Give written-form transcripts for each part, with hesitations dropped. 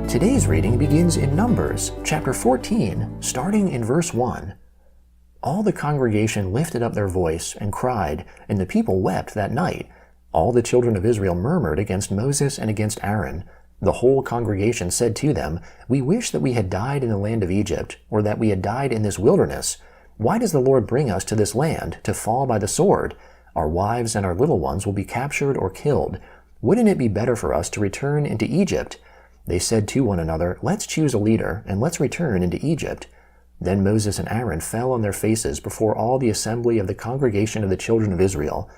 Today's reading begins in Numbers, chapter 14, starting in verse 1. All the congregation lifted up their voice and cried, and the people wept that night. All the children of Israel murmured against Moses and against Aaron. The whole congregation said to them, "We wish that we had died in the land of Egypt, or that we had died in this wilderness. Why does the Lord bring us to this land, to fall by the sword? Our wives and our little ones will be captured or killed. Wouldn't it be better for us to return into Egypt?" They said to one another, "Let's choose a leader, and let's return into Egypt." Then Moses and Aaron fell on their faces before all the assembly of the congregation of the children of Israel.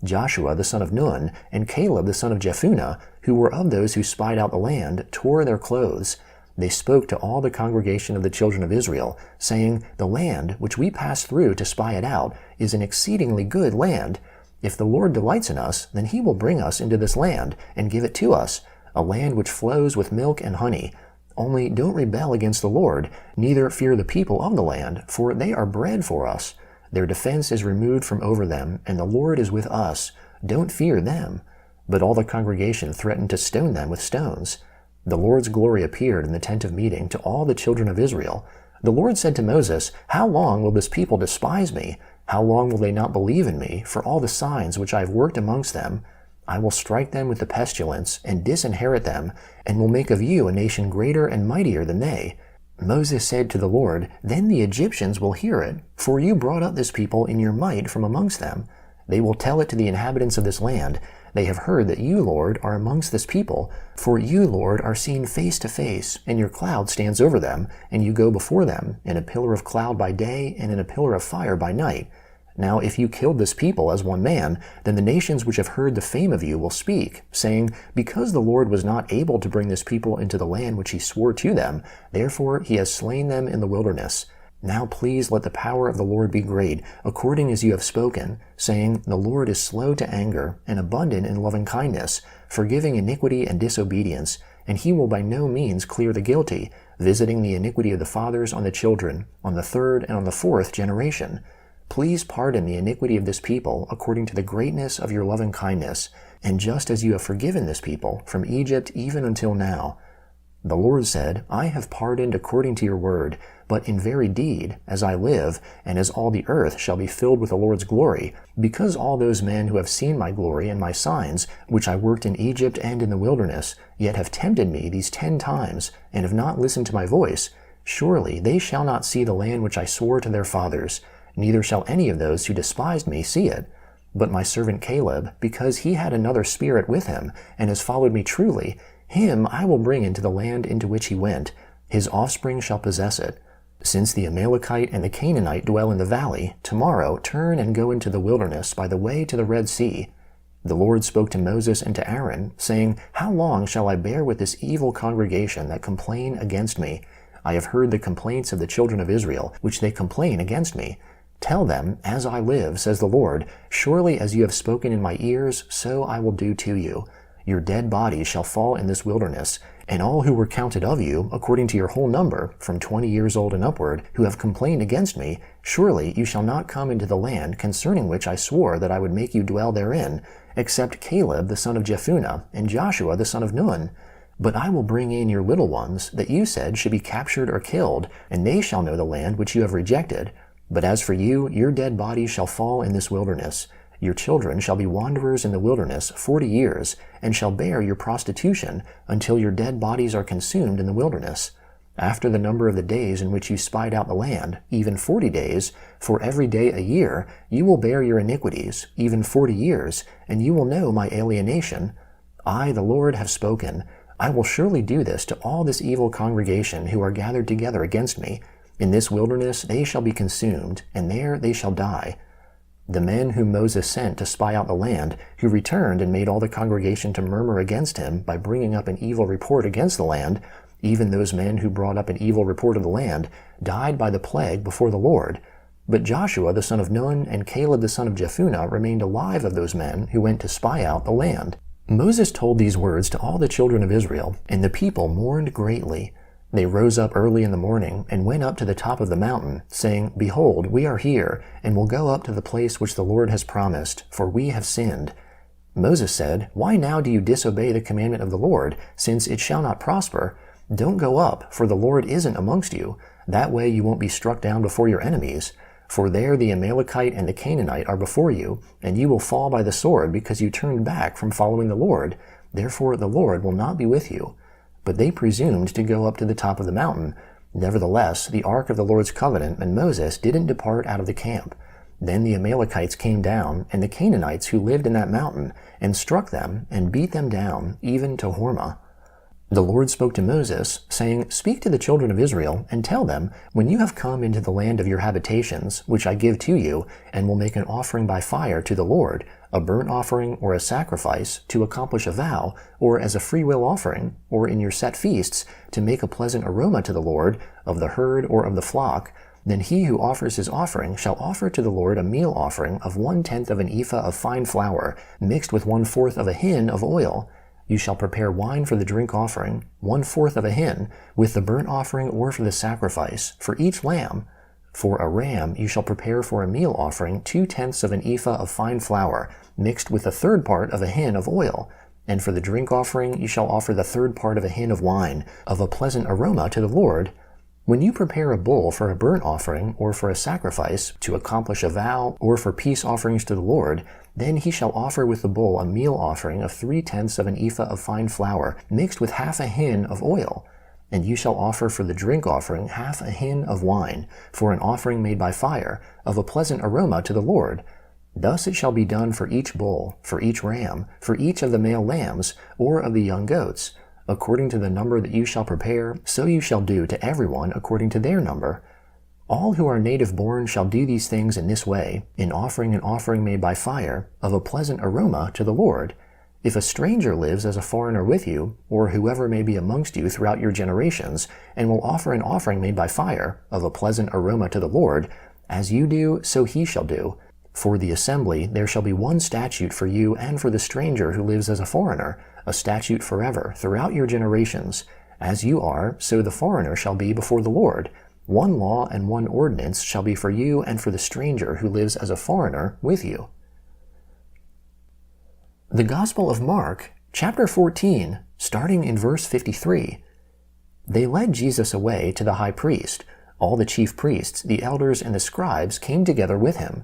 Joshua the son of Nun and Caleb the son of Jephunneh, who were of those who spied out the land, tore their clothes. They spoke to all the congregation of the children of Israel, saying, "The land which we passed through to spy it out is an exceedingly good land. If the Lord delights in us, then he will bring us into this land and give it to us, a land which flows with milk and honey. Only don't rebel against the Lord, neither fear the people of the land, for they are bread for us. Their defense is removed from over them, and the Lord is with us. Don't fear them." But all the congregation threatened to stone them with stones. The Lord's glory appeared in the tent of meeting to all the children of Israel. The Lord said to Moses, "How long will this people despise me? How long will they not believe in me for all the signs which I have worked amongst them? I will strike them with the pestilence and disinherit them, and will make of you a nation greater and mightier than they." Moses said to the Lord, "Then the Egyptians will hear it, for you brought up this people in your might from amongst them. They will tell it to the inhabitants of this land. They have heard that you, Lord, are amongst this people, for you, Lord, are seen face to face, and your cloud stands over them, and you go before them, in a pillar of cloud by day and in a pillar of fire by night. Now if you killed this people as one man, then the nations which have heard the fame of you will speak, saying, 'Because the Lord was not able to bring this people into the land which he swore to them, therefore he has slain them in the wilderness.' Now please let the power of the Lord be great, according as you have spoken, saying, 'The Lord is slow to anger, and abundant in loving kindness, forgiving iniquity and disobedience, and he will by no means clear the guilty, visiting the iniquity of the fathers on the children, on the third and on the fourth generation. Please pardon the iniquity of this people according to the greatness of your loving kindness, and just as you have forgiven this people from Egypt even until now.' The Lord said, 'I have pardoned according to your word, but in very deed, as I live, and as all the earth shall be filled with the Lord's glory, because all those men who have seen my glory and my signs, which I worked in Egypt and in the wilderness, yet have tempted me these 10 times, and have not listened to my voice, surely they shall not see the land which I swore to their fathers, neither shall any of those who despised me see it. But my servant Caleb, because he had another spirit with him, and has followed me truly, him I will bring into the land into which he went. His offspring shall possess it. Since the Amalekite and the Canaanite dwell in the valley, tomorrow turn and go into the wilderness by the way to the Red Sea." The Lord spoke to Moses and to Aaron, saying, "How long shall I bear with this evil congregation that complain against me? I have heard the complaints of the children of Israel, which they complain against me. Tell them, as I live, says the Lord, surely as you have spoken in my ears, so I will do to you. Your dead bodies shall fall in this wilderness, and all who were counted of you, according to your whole number, from 20 years old and upward, who have complained against me, surely you shall not come into the land concerning which I swore that I would make you dwell therein, except Caleb the son of Jephunneh and Joshua the son of Nun. But I will bring in your little ones, that you said should be captured or killed, and they shall know the land which you have rejected. But as for you, your dead bodies shall fall in this wilderness. Your children shall be wanderers in the wilderness 40 years, and shall bear your prostitution until your dead bodies are consumed in the wilderness. After the number of the days in which you spied out the land, even 40 days, for every day a year, you will bear your iniquities, even 40 years, and you will know my alienation. I, the Lord, have spoken. I will surely do this to all this evil congregation who are gathered together against me. In this wilderness they shall be consumed, and there they shall die. The men whom Moses sent to spy out the land, who returned and made all the congregation to murmur against him by bringing up an evil report against the land, even those men who brought up an evil report of the land, died by the plague before the Lord. But Joshua the son of Nun and Caleb the son of Jephunneh remained alive of those men who went to spy out the land. Moses told these words to all the children of Israel, and the people mourned greatly. They rose up early in the morning and went up to the top of the mountain, saying, Behold, we are here, and will go up to the place which the Lord has promised, for we have sinned. Moses said, Why now do you disobey the commandment of the Lord, since it shall not prosper? Don't go up, for the Lord isn't amongst you. That way you won't be struck down before your enemies. For there the Amalekite and the Canaanite are before you, and you will fall by the sword because you turned back from following the Lord. Therefore the Lord will not be with you. But they presumed to go up to the top of the mountain. Nevertheless, the ark of the Lord's covenant and Moses didn't depart out of the camp. Then the Amalekites came down, and the Canaanites who lived in that mountain, and struck them, and beat them down, even to Hormah. The Lord spoke to Moses, saying, Speak to the children of Israel, and tell them, When you have come into the land of your habitations, which I give to you, and will make an offering by fire to the Lord, a burnt offering or a sacrifice, to accomplish a vow, or as a freewill offering, or in your set feasts, to make a pleasant aroma to the Lord, of the herd or of the flock, then he who offers his offering shall offer to the Lord a meal offering of 1/10 of an ephah of fine flour, mixed with 1/4 of a hin of oil. You shall prepare wine for the drink offering, 1/4 of a hin, with the burnt offering or for the sacrifice, for each lamb. For a ram you shall prepare for a meal offering 2/10 of an ephah of fine flour, mixed with a 1/3 part of a hin of oil. And for the drink offering you shall offer the 1/3 part of a hin of wine, of a pleasant aroma to the Lord. When you prepare a bull for a burnt offering or for a sacrifice, to accomplish a vow, or for peace offerings to the Lord, then he shall offer with the bull a meal offering of 3/10 of an ephah of fine flour, mixed with half a hin of oil. And you shall offer for the drink offering half a hin of wine, for an offering made by fire, of a pleasant aroma to the Lord. Thus it shall be done for each bull, for each ram, for each of the male lambs, or of the young goats. According to the number that you shall prepare, so you shall do to everyone according to their number. All who are native born shall do these things in this way, in offering an offering made by fire, of a pleasant aroma to the Lord. If a stranger lives as a foreigner with you, or whoever may be amongst you throughout your generations, and will offer an offering made by fire, of a pleasant aroma to the Lord, as you do, so he shall do. For the assembly there shall be one statute for you and for the stranger who lives as a foreigner, a statute forever, throughout your generations. As you are, so the foreigner shall be before the Lord. One law and one ordinance shall be for you and for the stranger who lives as a foreigner with you. The Gospel of Mark, chapter 14, starting in verse 53. They led Jesus away to the high priest. All the chief priests, the elders, and the scribes came together with him.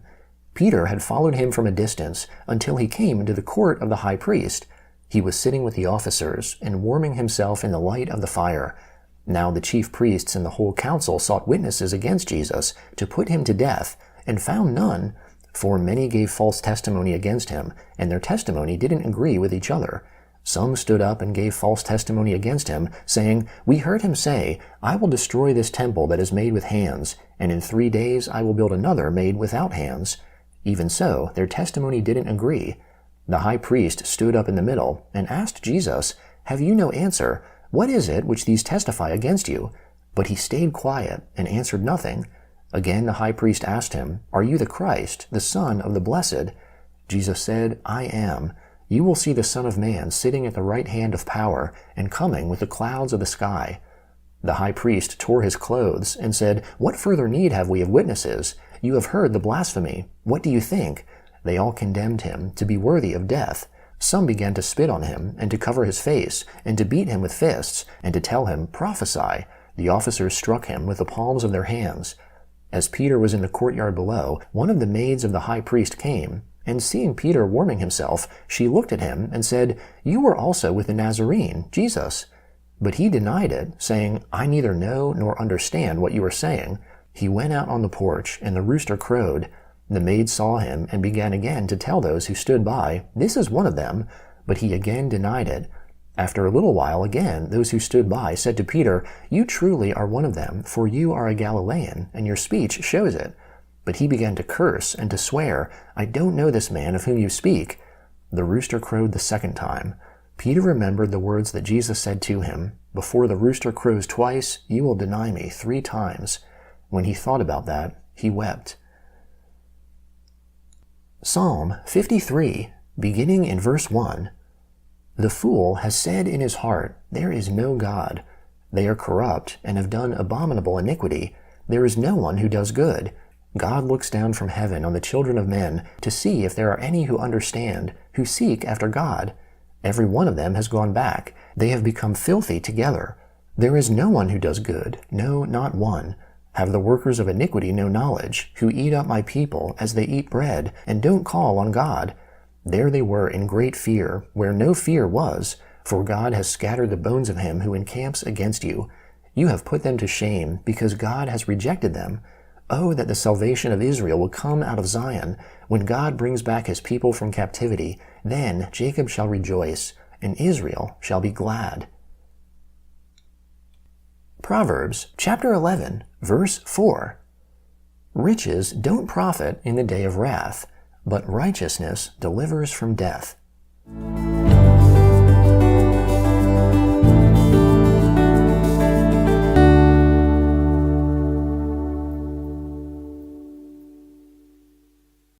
Peter had followed him from a distance until he came into the court of the high priest. He was sitting with the officers and warming himself in the light of the fire. Now the chief priests and the whole council sought witnesses against Jesus to put him to death, and found none, for many gave false testimony against him, and their testimony didn't agree with each other. Some stood up and gave false testimony against him, saying, We heard him say, I will destroy this temple that is made with hands, and in 3 days I will build another made without hands. Even so, their testimony didn't agree. The high priest stood up in the middle and asked Jesus, Have you no answer? What is it which these testify against you? But he stayed quiet and answered nothing. Again the high priest asked him, Are you the Christ, the Son of the Blessed? Jesus said, I am. You will see the Son of Man sitting at the right hand of power and coming with the clouds of the sky. The high priest tore his clothes and said, What further need have we of witnesses? You have heard the blasphemy. What do you think? They all condemned him to be worthy of death. Some began to spit on him, and to cover his face, and to beat him with fists, and to tell him, Prophesy. The officers struck him with the palms of their hands. As Peter was in the courtyard below, one of the maids of the high priest came, and seeing Peter warming himself, she looked at him and said, You were also with the Nazarene, Jesus. But he denied it, saying, I neither know nor understand what you are saying. He went out on the porch, and the rooster crowed. The maid saw him and began again to tell those who stood by, This is one of them. But he again denied it. After a little while again, those who stood by said to Peter, You truly are one of them, for you are a Galilean, and your speech shows it. But he began to curse and to swear, I don't know this man of whom you speak. The rooster crowed the second time. Peter remembered the words that Jesus said to him, Before the rooster crows twice, you will deny me 3 times. When he thought about that, he wept. Psalm 53, beginning in verse 1. The fool has said in his heart, "There is no God." They are corrupt and have done abominable iniquity. There is no one who does good. God looks down from heaven on the children of men to see if there are any who understand, who seek after God. Every one of them has gone back. They have become filthy together. There is no one who does good, no, not one. Have the workers of iniquity no knowledge, who eat up my people as they eat bread, and don't call on God? There they were in great fear, where no fear was, for God has scattered the bones of him who encamps against you. You have put them to shame, because God has rejected them. Oh, that the salvation of Israel will come out of Zion. When God brings back his people from captivity, then Jacob shall rejoice, and Israel shall be glad. Proverbs chapter 11, verse 4. Riches don't profit in the day of wrath, but righteousness delivers from death.